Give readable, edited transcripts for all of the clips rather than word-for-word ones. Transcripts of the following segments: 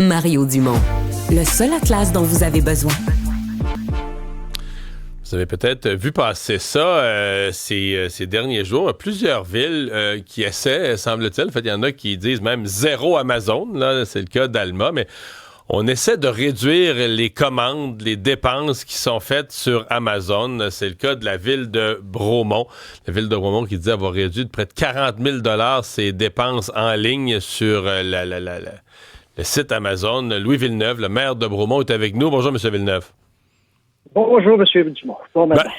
Mario Dumont, le seul atlas dont vous avez besoin. Vous avez peut-être vu passer ça ces derniers jours. Plusieurs villes qui essaient, semble-t-il. En fait, il y en a qui disent même zéro Amazon. Là, c'est le cas d'Alma, mais on essaie de réduire les commandes, les dépenses qui sont faites sur Amazon. C'est le cas de la ville de Bromont. La ville de Bromont qui dit avoir réduit de près de 40 000 $ ses dépenses en ligne sur le site Amazon. Louis Villeneuve, le maire de Bromont, est avec nous. Bonjour, M. Villeneuve. Bonjour, M. Dumont. Bon matin.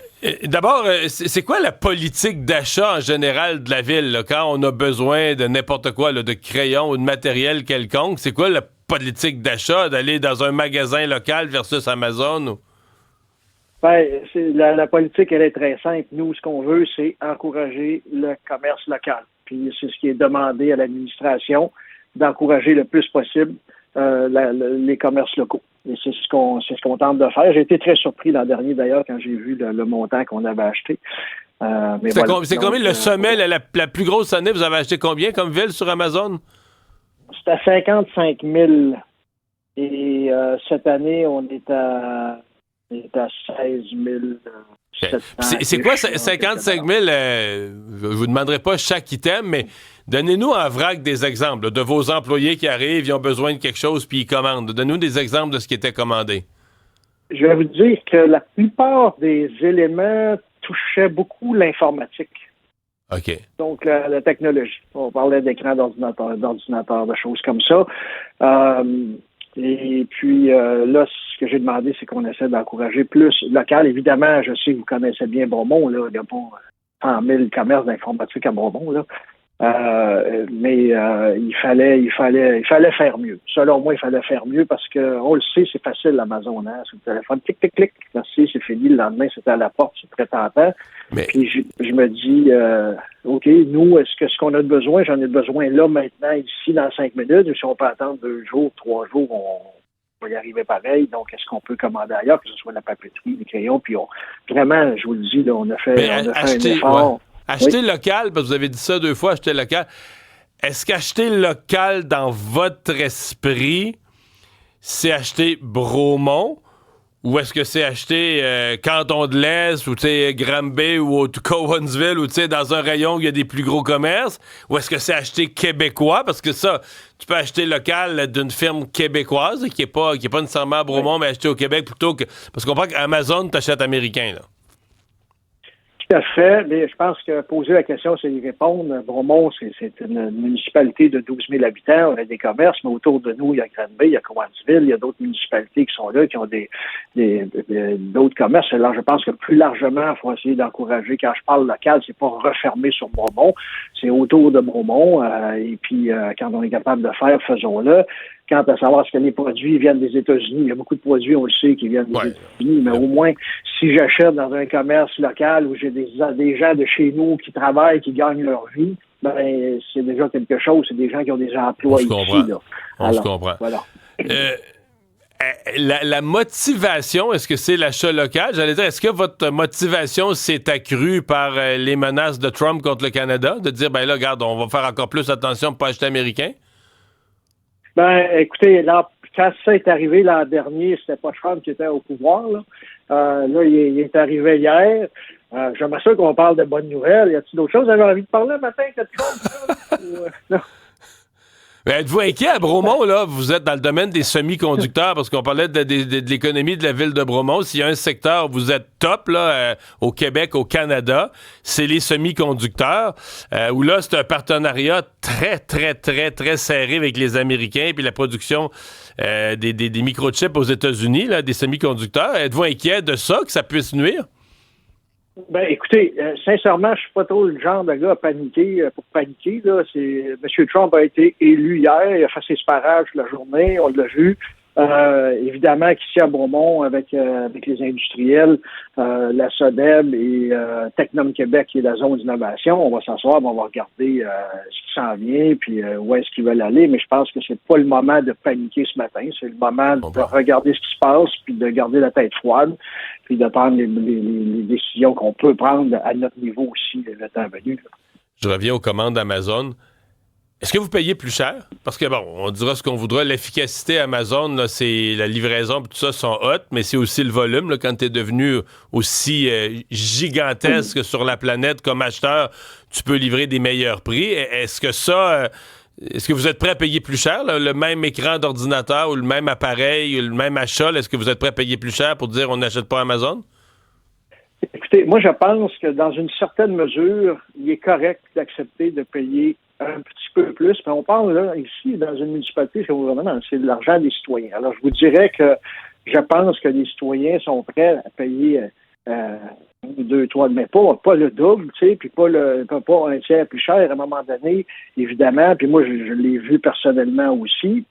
D'abord, c'est quoi la politique d'achat en général de la ville, là, quand on a besoin de n'importe quoi, là, de crayons ou de matériel quelconque? C'est quoi la politique d'achat, d'aller dans un magasin local versus Amazon? Ou? La politique, elle est très simple. Nous, ce qu'on veut, c'est encourager le commerce local. Puis c'est ce qui est demandé à l'administration, d'encourager le plus possible les commerces locaux. Et c'est ce qu'on tente de faire. J'ai été très surpris l'an dernier, d'ailleurs, quand j'ai vu le montant qu'on avait acheté. C'est combien le sommet, la plus grosse année, vous avez acheté combien comme ville sur Amazon? C'était à 55 000. Et cette année, on est à 16 000. C'est quoi 55 000? Je vous demanderai pas chaque item, mais donnez-nous en vrac des exemples de vos employés qui arrivent, ils ont besoin de quelque chose, puis ils commandent. Donnez-nous des exemples de ce qui était commandé. Je vais vous dire que la plupart des éléments touchaient beaucoup l'informatique. OK. Donc, la technologie. On parlait d'écran d'ordinateur, de choses comme ça. Et puis, là, ce que j'ai demandé, c'est qu'on essaie d'encourager plus local. Évidemment, je sais que vous connaissez bien Bromont, là. Il n'y a pas 100 000 commerces d'informatique à Bromont, là. Mais il fallait faire mieux. Selon moi, il fallait faire mieux parce que on le sait, c'est facile l'Amazon, hein, sur le téléphone, clic, clic, clic, merci, c'est fini, le lendemain, c'était à la porte, c'est très tentant. Mais puis je me dis, OK, nous, ce qu'on a besoin, j'en ai besoin là, maintenant, ici, dans 5 minutes, ou si on peut attendre 2 jours, 3 jours, on va y arriver pareil. Donc, est-ce qu'on peut commander ailleurs, que ce soit la papeterie, les crayons, puis vraiment, je vous le dis, là, on a fait un effort. Ouais. Acheter local, parce que vous avez dit ça 2 fois, acheter local. Est-ce qu'acheter local dans votre esprit, c'est acheter Bromont? Ou est-ce que c'est acheter Canton de l'Est ou Granby ou Cowansville ou dans un rayon où il y a des plus gros commerces? Ou est-ce que c'est acheter québécois? Parce que ça, tu peux acheter local d'une firme québécoise qui est pas nécessairement à Bromont, mais acheter au Québec plutôt que... Parce qu'on parle qu'Amazon t'achète américain, là. Tout à fait, mais je pense que poser la question, c'est y répondre. Bromont, c'est une municipalité de 12 000 habitants. On a des commerces, mais autour de nous, il y a Granby, il y a Cowansville, il y a d'autres municipalités qui sont là, qui ont d'autres commerces. Alors, je pense que plus largement, il faut essayer d'encourager. Quand je parle local, c'est pas refermé sur Bromont, c'est autour de Bromont. Et puis, quand on est capable de faire, faisons-le. Quant à savoir est-ce que les produits viennent des États-Unis, il y a beaucoup de produits, on le sait, qui viennent des États-Unis, mais au moins, si j'achète dans un commerce local où j'ai des gens de chez nous qui travaillent, qui gagnent leur vie, ben c'est déjà quelque chose. C'est des gens qui ont des emplois ici. Là. On se comprend. Voilà. La motivation, est-ce que c'est l'achat local? J'allais dire, est-ce que votre motivation s'est accrue par les menaces de Trump contre le Canada? De dire, ben là, regarde, on va faire encore plus attention pour pas acheter américain? Ben, écoutez, là, quand ça est arrivé l'an dernier, c'était pas Trump qui était au pouvoir, là. Là, il est arrivé hier. J'aimerais ça qu'on parle de bonnes nouvelles. Y a-t-il d'autres choses? Vous avez envie de parler matin que de Trump? Non. Mais êtes-vous inquiet à Bromont, là? Vous êtes dans le domaine des semi-conducteurs, parce qu'on parlait de l'économie de la ville de Bromont. S'il y a un secteur où vous êtes top, là, au Québec, au Canada, c'est les semi-conducteurs, où là, c'est un partenariat très, très, très, très serré avec les Américains, puis la production des microchips aux États-Unis, là, des semi-conducteurs. Êtes-vous inquiet de ça, que ça puisse nuire? Ben, écoutez, sincèrement, je suis pas trop le genre de gars à paniquer pour paniquer. Là, M. Trump a été élu hier, il a fait ses parages la journée, on l'a vu. Évidemment qu'ici à Bromont, avec les industriels, la SODEB et Technom Québec, qui est la zone d'innovation, on va s'asseoir, on va regarder ce qui s'en vient, puis où est-ce qu'ils veulent aller. Mais je pense que c'est pas le moment de paniquer ce matin. C'est le moment de regarder ce qui se passe, puis de garder la tête froide, puis de prendre les décisions qu'on peut prendre à notre niveau aussi le temps venu. Je reviens aux commandes Amazon. Est-ce que vous payez plus cher? Parce que, bon, on dira ce qu'on voudra. L'efficacité Amazon, là, c'est la livraison, tout ça sont hautes, mais c'est aussi le volume. Là, quand tu es devenu aussi gigantesque sur la planète comme acheteur, tu peux livrer des meilleurs prix. Est-ce que vous êtes prêt à payer plus cher? Là, le même écran d'ordinateur ou le même appareil ou le même achat, là, est-ce que vous êtes prêt à payer plus cher pour dire on n'achète pas Amazon? Écoutez, moi, je pense que dans une certaine mesure, il est correct d'accepter de payer un petit peu plus. Mais on parle là, ici, dans une municipalité, c'est de l'argent des citoyens. Alors, je vous dirais que je pense que les citoyens sont prêts à payer 2, 3, mais pas le double, tu sais, puis pas un tiers plus cher à un moment donné, évidemment. Puis moi, je l'ai vu personnellement aussi.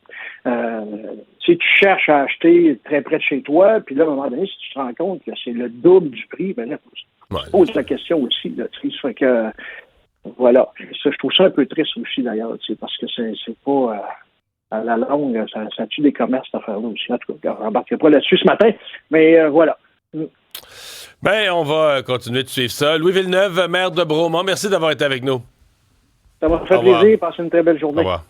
Tu cherches à acheter très près de chez toi, puis là, à un moment donné, si tu te rends compte que c'est le double du prix, ben là, tu poses la question aussi, là, tu sais, ça fait que voilà. Ça, je trouve ça un peu triste aussi, d'ailleurs, tu sais, parce que c'est pas à la longue, ça tue des commerces, cette affaire-là aussi. En tout cas, je n'embarquerai pas là-dessus ce matin, mais voilà. Ben, on va continuer de suivre ça. Louis Villeneuve, maire de Bromont, merci d'avoir été avec nous. Ça m'a fait plaisir. Passez une très belle journée. Au revoir.